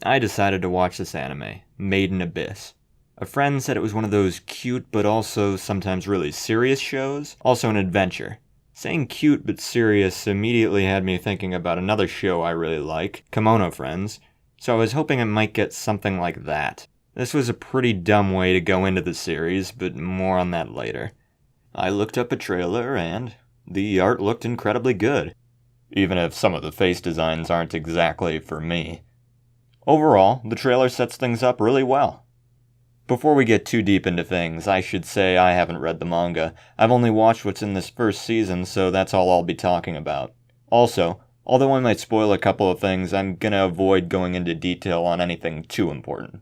I decided to watch this anime, Made in Abyss. A friend said it was one of those cute but also sometimes really serious shows, also an adventure. Saying cute but serious immediately had me thinking about another show I really like, Kemono Friends, so I was hoping it might get something like that. This was a pretty dumb way to go into the series, but more on that later. I looked up a trailer and the art looked incredibly good, even if some of the face designs aren't exactly for me. Overall, the trailer sets things up really well. Before we get too deep into things, I should say I haven't read the manga. I've only watched what's in this first season, so that's all I'll be talking about. Also, although I might spoil a couple of things, I'm gonna avoid going into detail on anything too important.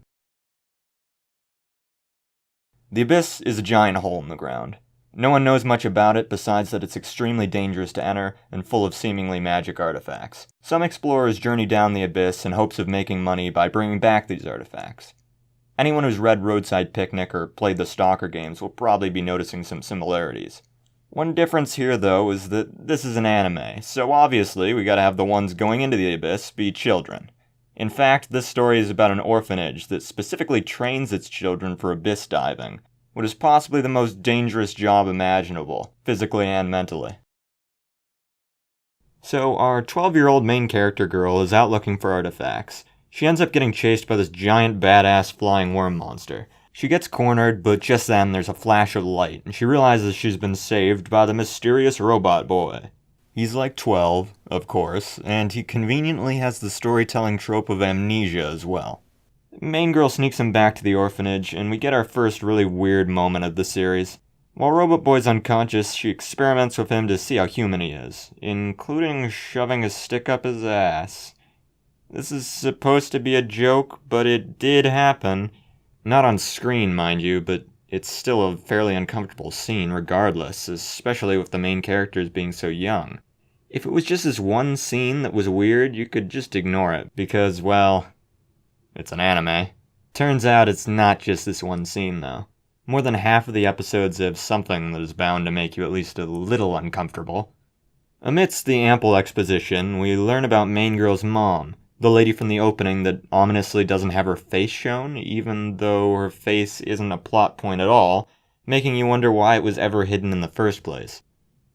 The Abyss is a giant hole in the ground. No one knows much about it besides that it's extremely dangerous to enter and full of seemingly magic artifacts. Some explorers journey down the Abyss in hopes of making money by bringing back these artifacts. Anyone who's read Roadside Picnic or played the Stalker games will probably be noticing some similarities. One difference here, though, is that this is an anime, so obviously we gotta have the ones going into the Abyss be children. In fact, this story is about an orphanage that specifically trains its children for abyss diving, what is possibly the most dangerous job imaginable, physically and mentally. So, our 12-year-old main character girl is out looking for artifacts. She ends up getting chased by this giant badass flying worm monster. She gets cornered, but just then there's a flash of light, and she realizes she's been saved by the mysterious robot boy. He's like 12, of course, and he conveniently has the storytelling trope of amnesia as well. Main girl sneaks him back to the orphanage, and we get our first really weird moment of the series. While Robot Boy's unconscious, she experiments with him to see how human he is, including shoving a stick up his ass. This is supposed to be a joke, but it did happen. Not on screen, mind you, but it's still a fairly uncomfortable scene regardless, especially with the main characters being so young. If it was just this one scene that was weird, you could just ignore it, because, well, it's an anime. Turns out it's not just this one scene, though. More than half of the episodes have something that is bound to make you at least a little uncomfortable. Amidst the ample exposition, we learn about main girl's mom, the lady from the opening that ominously doesn't have her face shown, even though her face isn't a plot point at all, making you wonder why it was ever hidden in the first place.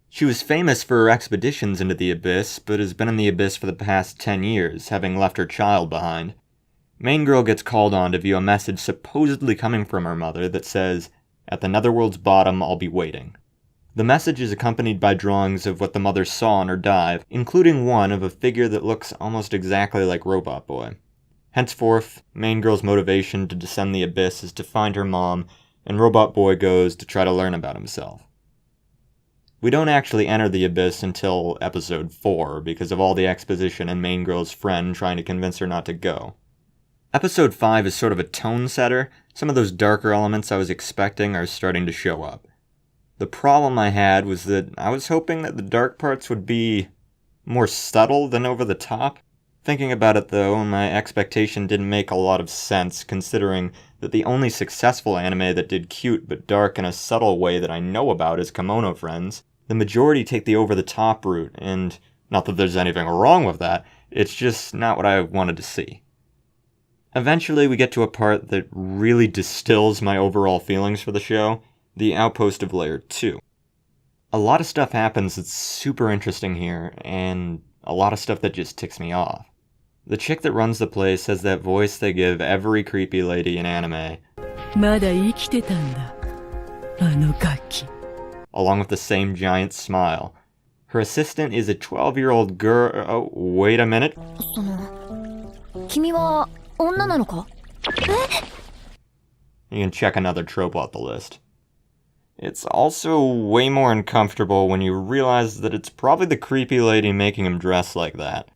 She was famous for her expeditions into the Abyss, but has been in the Abyss for the past 10 years, having left her child behind. Main girl gets called on to view a message supposedly coming from her mother that says, "At the Netherworld's bottom, I'll be waiting." The message is accompanied by drawings of what the mother saw on her dive, including one of a figure that looks almost exactly like Robot Boy. Henceforth, main girl's motivation to descend the Abyss is to find her mom, and Robot Boy goes to try to learn about himself. We don't actually enter the Abyss until episode 4 because of all the exposition and main girl's friend trying to convince her not to go. Episode 5 is sort of a tone setter. Some of those darker elements I was expecting are starting to show up. The problem I had was that I was hoping that the dark parts would be more subtle than over the top. Thinking about it though, my expectation didn't make a lot of sense considering that the only successful anime that did cute but dark in a subtle way that I know about is Kemono Friends. The majority take the over-the-top route, and not that there's anything wrong with that, it's just not what I wanted to see. Eventually we get to a part that really distills my overall feelings for the show, the outpost of Layer 2. A lot of stuff happens that's super interesting here, and a lot of stuff that just ticks me off. The chick that runs the place has that voice they give every creepy lady in anime, まだ生きてたんだ、あのガキ。 along with the same giant smile. Her assistant is a 12-year-old girl. Oh, wait a minute. 君は女なのか? You can check another trope off the list. It's also way more uncomfortable when you realize that it's probably the creepy lady making him dress like that.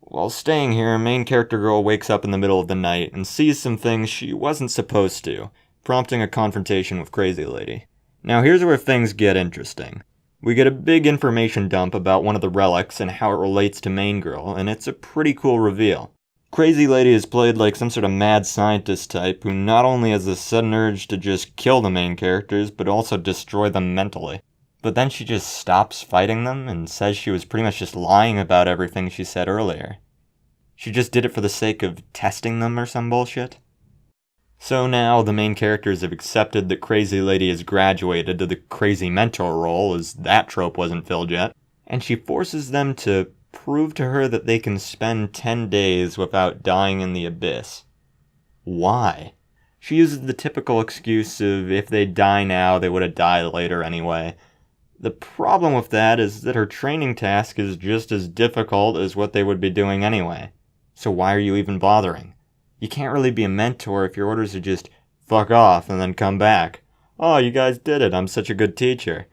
While staying here, main character girl wakes up in the middle of the night and sees some things she wasn't supposed to, prompting a confrontation with crazy lady. Now here's where things get interesting. We get a big information dump about one of the relics and how it relates to main girl, and it's a pretty cool reveal. Crazy Lady is played like some sort of mad scientist type who not only has a sudden urge to just kill the main characters, but also destroy them mentally. But then she just stops fighting them and says she was pretty much just lying about everything she said earlier. She just did it for the sake of testing them or some bullshit? So now the main characters have accepted that Crazy Lady has graduated to the crazy mentor role, as that trope wasn't filled yet, and she forces them to prove to her that they can spend 10 days without dying in the abyss. Why? She uses the typical excuse of if they die now, they would have died later anyway. The problem with that is that her training task is just as difficult as what they would be doing anyway. So why are you even bothering? You can't really be a mentor if your orders are just fuck off and then come back. Oh, you guys did it, I'm such a good teacher.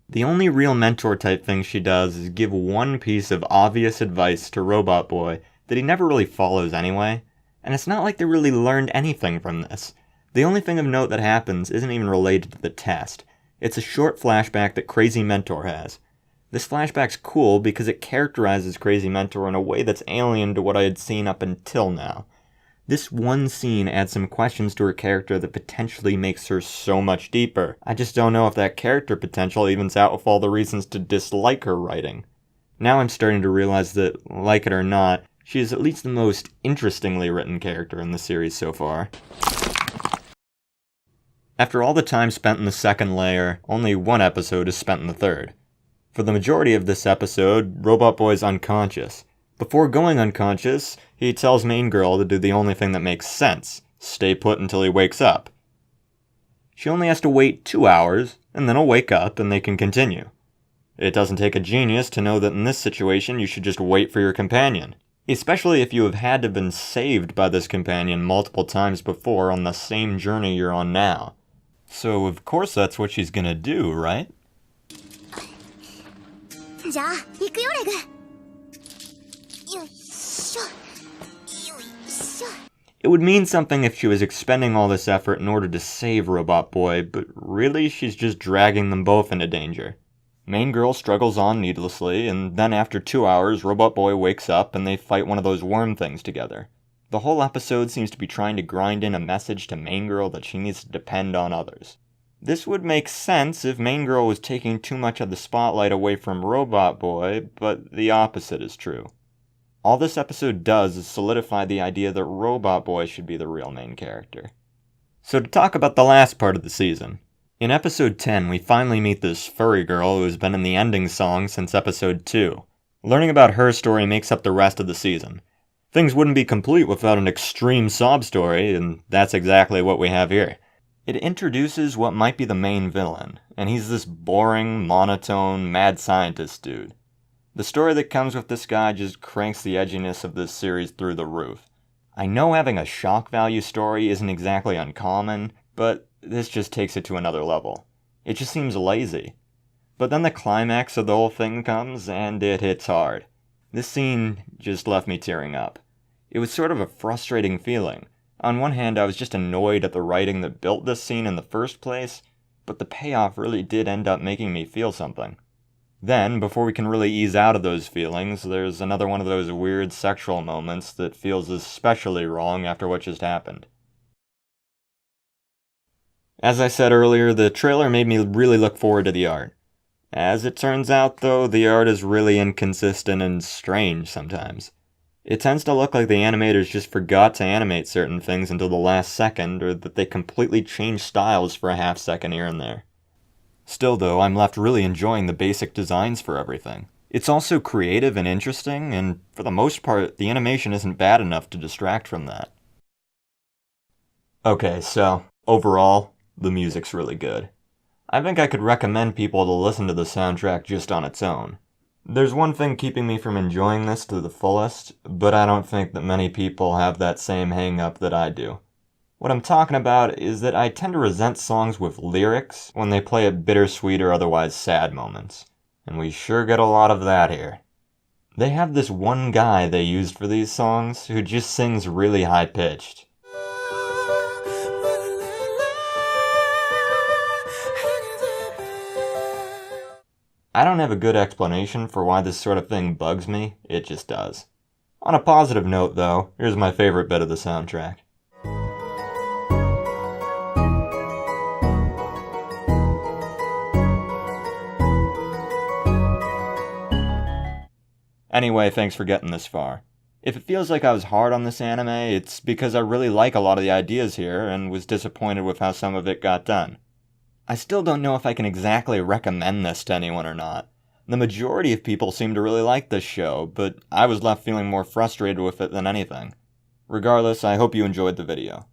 The only real mentor type thing she does is give one piece of obvious advice to Robot Boy that he never really follows anyway. And it's not like they really learned anything from this. The only thing of note that happens isn't even related to the test. It's a short flashback that Crazy Mentor has. This flashback's cool because it characterizes Crazy Mentor in a way that's alien to what I had seen up until now. This one scene adds some questions to her character that potentially makes her so much deeper. I just don't know if that character potential evens out with all the reasons to dislike her writing. Now I'm starting to realize that, like it or not, she is at least the most interestingly written character in the series so far. After all the time spent in the second layer, only one episode is spent in the third. For the majority of this episode, Robot Boy's unconscious. Before going unconscious, he tells Main Girl to do the only thing that makes sense, stay put until he wakes up. She only has to wait 2 hours, and then he'll wake up and they can continue. It doesn't take a genius to know that in this situation you should just wait for your companion. Especially if you have had to have been saved by this companion multiple times before on the same journey you're on now. So of course that's what she's gonna do, right? じゃあ行くよレグ。よいしょよいしょ。 It would mean something if she was expending all this effort in order to save Robot Boy, but really she's just dragging them both into danger. Main Girl struggles on needlessly, and then after 2 hours, Robot Boy wakes up and they fight one of those worm things together. The whole episode seems to be trying to grind in a message to Main Girl that she needs to depend on others. This would make sense if Main Girl was taking too much of the spotlight away from Robot Boy, but the opposite is true. All this episode does is solidify the idea that Robot Boy should be the real main character. So to talk about the last part of the season. In episode 10, we finally meet this furry girl who has been in the ending song since episode 2. Learning about her story makes up the rest of the season. Things wouldn't be complete without an extreme sob story, and that's exactly what we have here. It introduces what might be the main villain, and he's this boring, monotone, mad scientist dude. The story that comes with this guy just cranks the edginess of this series through the roof. I know having a shock value story isn't exactly uncommon, but this just takes it to another level. It just seems lazy. But then the climax of the whole thing comes, and it hits hard. This scene just left me tearing up. It was sort of a frustrating feeling. On one hand, I was just annoyed at the writing that built this scene in the first place, but the payoff really did end up making me feel something. Then, before we can really ease out of those feelings, there's another one of those weird sexual moments that feels especially wrong after what just happened. As I said earlier, the trailer made me really look forward to the art. As it turns out, though, the art is really inconsistent and strange sometimes. It tends to look like the animators just forgot to animate certain things until the last second, or that they completely changed styles for a half second here and there. Still though, I'm left really enjoying the basic designs for everything. It's also creative and interesting, and for the most part, the animation isn't bad enough to distract from that. Okay, so, overall, the music's really good. I think I could recommend people to listen to the soundtrack just on its own. There's one thing keeping me from enjoying this to the fullest, but I don't think that many people have that same hang-up that I do. What I'm talking about is that I tend to resent songs with lyrics when they play at bittersweet or otherwise sad moments. And we sure get a lot of that here. They have this one guy they used for these songs who just sings really high-pitched. I don't have a good explanation for why this sort of thing bugs me, it just does. On a positive note though, here's my favorite bit of the soundtrack. Anyway, thanks for getting this far. If it feels like I was hard on this anime, it's because I really like a lot of the ideas here and was disappointed with how some of it got done. I still don't know if I can exactly recommend this to anyone or not. The majority of people seem to really like this show, but I was left feeling more frustrated with it than anything. Regardless, I hope you enjoyed the video.